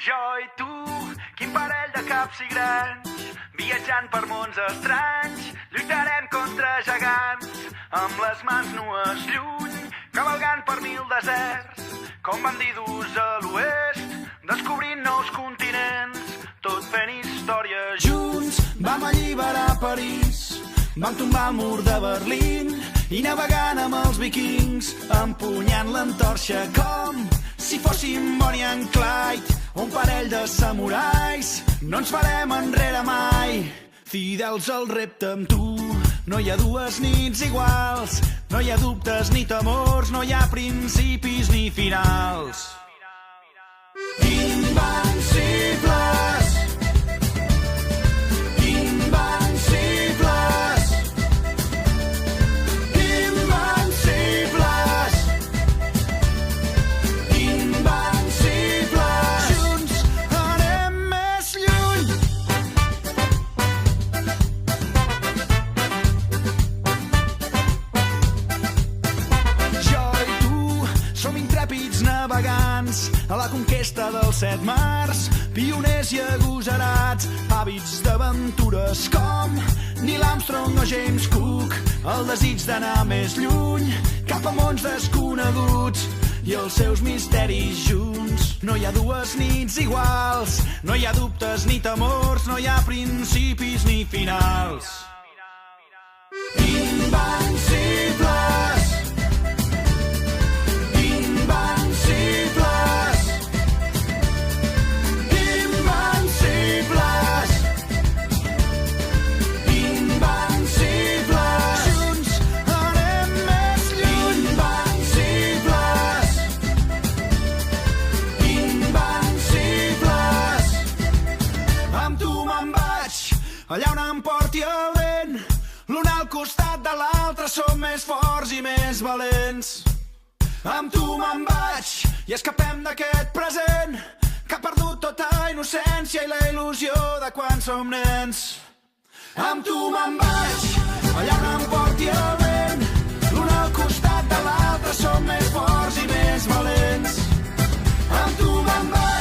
Jo i tu, quin parell de caps i grans, viatjant per mons estranys, lluitarem contra gegants, amb les mans nues lluny, cavalgant per 1000 deserts, com bandidus a l'oest, descobrint nous continents, tot fent història junts. Vam alliberar París, vam tombar el mur de Berlín i navegant amb els vikings, empunyant l'antorxa com si fóssim Bonnie and Clyde, un parell de samurais. No ens farem enrere mai, fidels al repte amb tu. No hi ha dues nits iguals, no hi ha dubtes ni temors, no hi ha principis ni finals. Invencibles, invencibles, invencibles, invencibles. Junts anem més lluny. Jo i tu som intrèpids navegants a la conquesta dels 7 mars, pioners i agosarats, hàbits d'aventures com Neil Armstrong o James Cook, el desig d'anar més lluny, cap a mons desconeguts i els seus misteris junts. No hi ha dues nits iguals, no hi ha dubtes ni temors, no hi ha principis ni finals. Invencibles, invencibles, invencibles, invencibles. Junts anem més lluny. Invencibles, invencibles. Amb tu me'n vaig, allà on em porti el vent. L'un al costat de l'altre som més forts i més valents. Amb tu me'n vaig i escapem d'aquest present que ha perdut tota innocència i la il·lusió de quan som nens. Amb tu me'n vaig, allà on em porti el vent. L'un al costat de l'altre som més forts i més valents. Amb tu me'n vaig.